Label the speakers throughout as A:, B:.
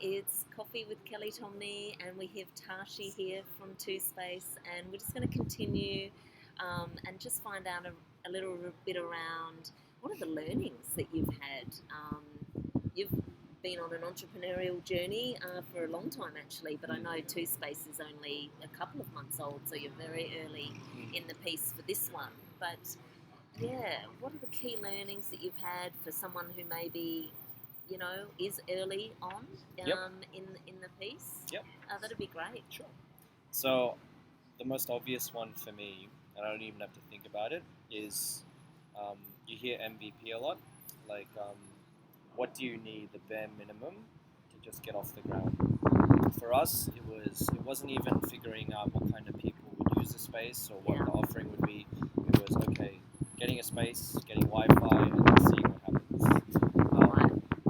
A: it's Coffee with Kellie Tomney, and we have Tashi here from TwoSpace, and we're just going to continue and just find out a little bit around what are the learnings that you've had. You've been on an entrepreneurial journey for a long time, actually, but I know TwoSpace is only a couple of months old, so you're very early in the piece for this one. But yeah, what are the key learnings that you've had for someone who maybe is early on in the piece?
B: Yep.
A: That'd be great.
B: Sure. So the most obvious one for me, and I don't even have to think about it, is you hear MVP a lot. Like, what do you need, the bare minimum, to just get off the ground? For us, it wasn't even figuring out what kind of people would use the space or what the offering would be. It was, okay, getting a space, getting Wi-Fi, and then seeing what happens.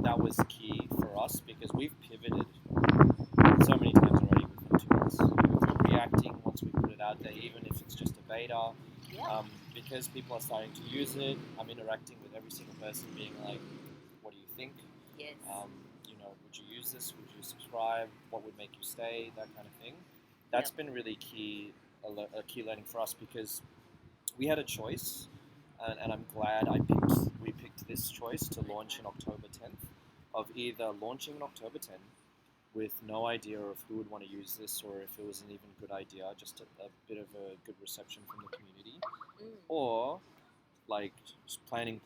B: That was key for us because we've pivoted so many times already within 2 months. We're reacting once we put it out there, even if it's just a beta. Because people are starting to use it, I'm interacting with every single person, being like, what do you think?
A: Yes.
B: Would you use this? Would you subscribe? What would make you stay? That kind of thing. That's been really key, a key learning for us because we had a choice, and I'm glad we picked this choice to launch in October 10th, of either launching in October 10th with no idea of who would want to use this or if it was an even good idea, just a bit of a good reception from the community, or like just planning,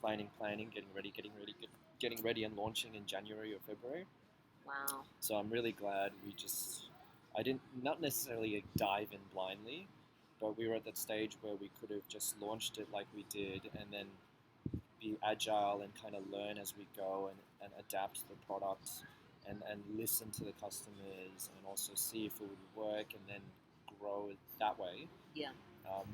B: getting ready and launching in January or February.
A: Wow.
B: So I'm really glad I didn't, not necessarily dive in blindly, but we were at that stage where we could have just launched it like we did and then be agile and kind of learn as we go and adapt the products and listen to the customers and also see if it would work and then grow it that way.
A: Yeah.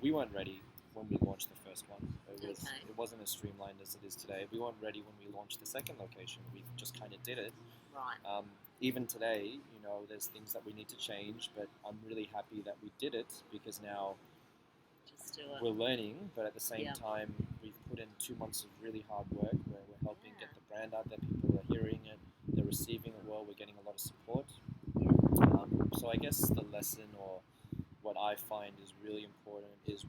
B: We weren't ready when we launched the first one. It wasn't as streamlined as it is today. We weren't ready when we launched the second location. We just kind of did it.
A: Right.
B: Even today, there's things that we need to change, but I'm really happy that we did it because now we're learning, but at the same time, we've put in 2 months of really hard work where we're helping get the brand out there. People are hearing it, they're receiving it well, we're getting a lot of support. So I guess the lesson, or what I find is really important, is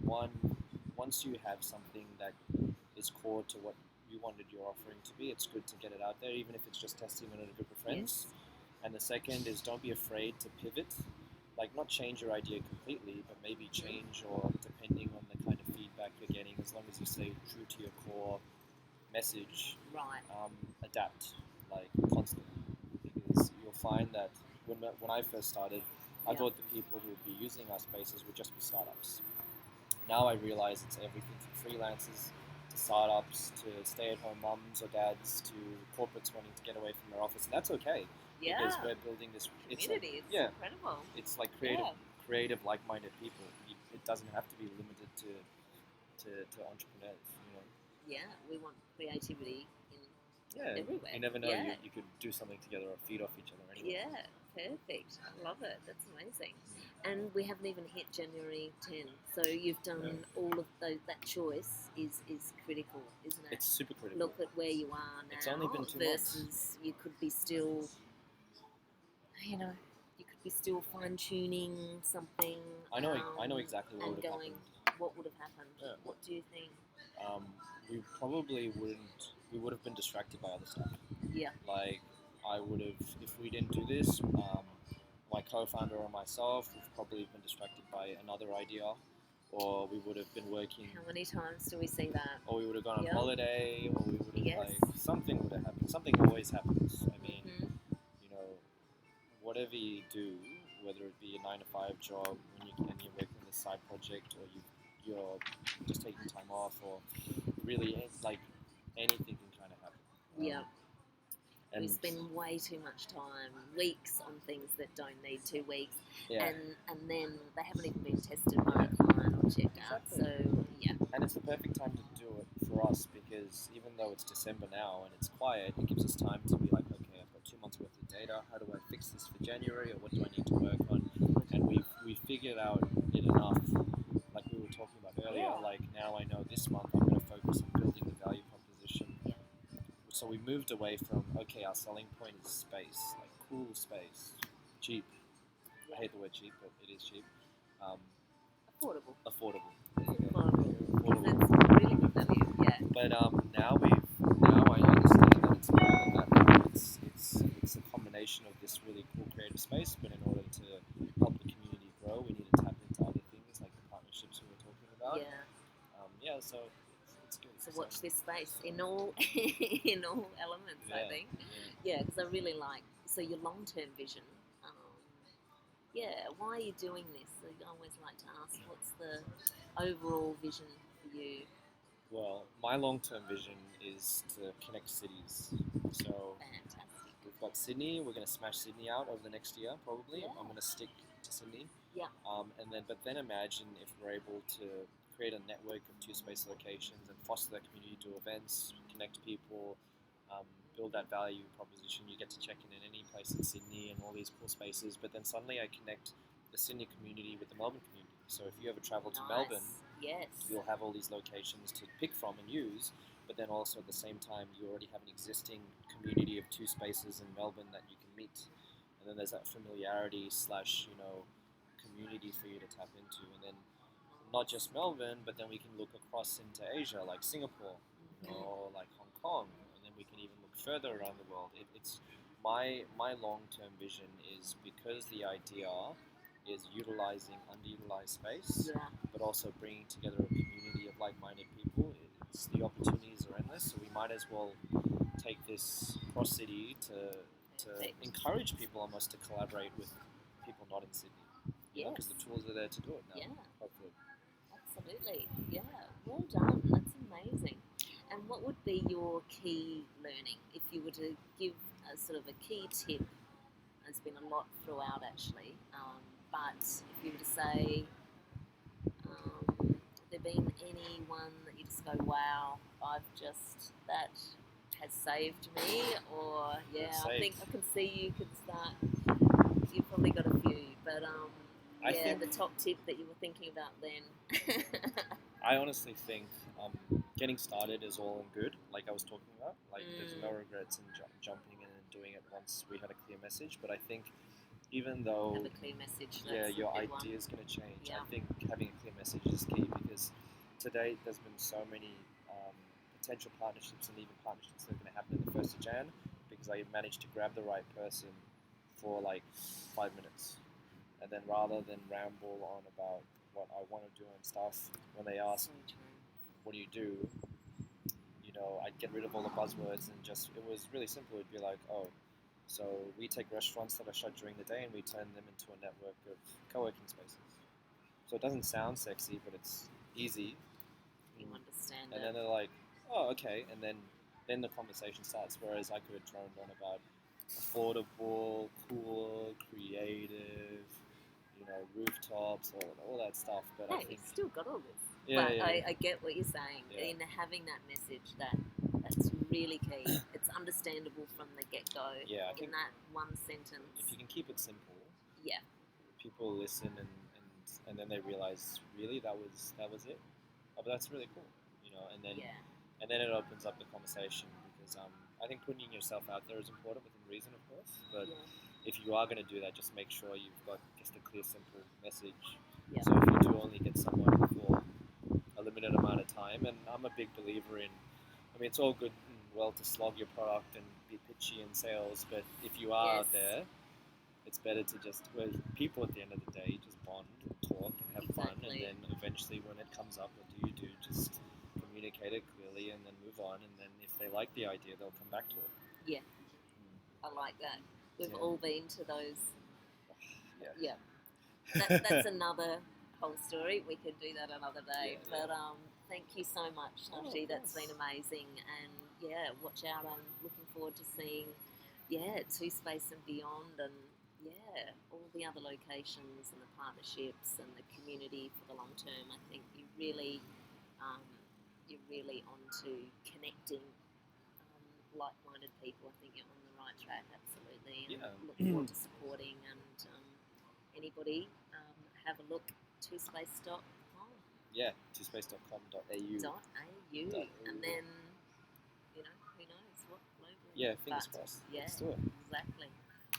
B: once you have something that is core to what you wanted your offering to be, it's good to get it out there, even if it's just testing it in a group of friends. And the second is, don't be afraid to pivot. Like, not change your idea completely, but maybe change, or depending on the kind of feedback you're getting, as long as you stay true to your core message, adapt, like, constantly. Because you'll find that when I first started, I thought the people who would be using our spaces would just be startups. Now I realize it's everything from freelancers to startups to stay-at-home mums or dads to corporates wanting to get away from their office, and that's okay. Because we're building this
A: community. It's incredible.
B: It's like creative, like-minded people. It doesn't have to be limited to entrepreneurs.
A: Yeah, we want creativity everywhere.
B: You never know. You could do something together or feed off each other anyway.
A: Yeah, perfect. I love it. That's amazing. And we haven't even hit January 10th, so you've done all of those. That choice is critical, isn't it?
B: It's super critical.
A: Look at where you are now.
B: It's only been 2
A: versus
B: months.
A: You could be still, fine-tuning something.
B: I know exactly what would have happened.
A: What would have happened? Yeah. What do you think?
B: We probably wouldn't. We would have been distracted by other stuff.
A: Yeah.
B: Like, I would have, if we didn't do this, my co-founder or myself would probably been distracted by another idea, or we would have been working.
A: How many times do we see that?
B: Or we would have gone on holiday, or we would have something would have happened. Something always happens. I mean, whatever you do, whether it be a 9-to-5 job when you're working on this side project, or you're just taking time off, or really like anything can kind of happen. And
A: we spend way too much time, weeks, on things that don't need 2 weeks, and then they haven't even been tested by a client or checked out. So
B: and it's the perfect time to do it for us, because even though it's December now and it's quiet, it gives us time to be like, okay, I've got 2 months worth of data. How do I fix this for January, or what do I need to work on? And we figured out it enough, like we were talking about earlier. Like, now I know this month I'm going to focus on building the value proposition. So we moved away from, okay, our selling point is space. Like, cool space, cheap.
A: Yeah.
B: I hate the word cheap, but it is cheap.
A: Affordable.
B: Affordable.
A: Affordable. Because it's really good value. Yeah.
B: But now I understand that it's more than that. Now it's a combination of this really cool creative space. But in order to help the community grow, we need to tap into other things like the partnerships we were talking about.
A: Yeah.
B: So it's good.
A: So watch this space in all in all elements. I think. Yeah, because I really like your long-term vision. Why are you doing this? So I always like to ask, what's the overall vision for you?
B: Well, my long-term vision is to connect cities. So
A: fantastic.
B: We've got Sydney. We're going to smash Sydney out over the next year, probably.
A: Yeah.
B: I'm going to stick to Sydney.
A: Yeah.
B: But then imagine if we're able to create a network of TwoSpace locations and foster that community, do events, connect people, build that value proposition. You get to check in any place in Sydney and all these cool spaces. But then suddenly I connect the Sydney community with the Melbourne community. So if you ever travel to Melbourne, you'll have all these locations to pick from and use. But then also at the same time, you already have an existing community of TwoSpaces in Melbourne that you can meet. And then there's that familiarity / community for you to tap into. And then not just Melbourne, but then we can look across into Asia, like Singapore, or like Hong Kong. And then we can even look further around the world. It's my long-term vision is because the idea is utilizing underutilized space, but also bringing together a community of like-minded people. The opportunities are endless, so we might as well take this cross-city to encourage people almost to collaborate with people not in Sydney. Because the tools are there to do it now.
A: Yeah.
B: Hopefully.
A: Absolutely. Yeah. Well done. That's amazing. And what would be your key learning if you were to give a sort of a key tip? There's been a lot throughout actually, but if you were to say, there been anyone that you just go, wow, that has saved me, or I think I can see you could start. You've probably got a few, but I think the top tip that you were thinking about then.
B: I honestly think getting started is all in good, like I was talking about. Like there's no regrets in jumping in and doing it once we had a clear message. But I think even though
A: have a clear message,
B: your idea is going to change. I think having a clear message is key because to date there's been so many potential partnerships and even partnerships that are going to happen in the 1st of Jan because I managed to grab the right person for like 5 minutes, and then rather than ramble on about what I want to do and stuff, when they ask, what do you do? I'd get rid of all the buzzwords and it was really simple. It'd be like, so we take restaurants that are shut during the day and we turn them into a network of co-working spaces. So it doesn't sound sexy, but it's easy.
A: You understand
B: and then they're like, oh, okay. And then the conversation starts, whereas I could have droned on about affordable, cool, creative, rooftops, all that stuff. But I think
A: you've still got all this. I get what you're saying. In having that message, that's really key. It's understandable from the get-go.
B: Yeah,
A: in that one sentence.
B: If you can keep it simple, people listen and then they realize, really, that was it. Oh, but that's really cool, and then it opens up the conversation because I think putting yourself out there is important within reason, of course. But if you are going to do that, just make sure you've got just a clear, simple message.
A: Yeah.
B: So if you do only get someone for a limited amount of time, and I'm a big believer in, it's all good and well to slog your product and be pitchy in sales, but if you are out there, it's better to just, people at the end of the day, just bond and talk and have fun, and then eventually when it comes up, what do? Just communicate it clearly and then move on, and then if they like the idea, they'll come back to it.
A: Yeah. I like that. We've all been to those. Yeah. That's another whole story. We could do that another day. But thank you so much, Tashi. That's been amazing. And watch out. I'm looking forward to seeing TwoSpace and beyond, and all the other locations and the partnerships and the community for the long term. I think you're really onto connecting like-minded people. I think you're on the right track, absolutely. And look forward to supporting, and anybody have a look, twospace.com.
B: Yeah, twospace.com.au.
A: And then, who knows what globally.
B: Yeah, fingers crossed.
A: Yeah,
B: let's do it.
A: Exactly.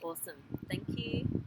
A: Awesome. Thank you.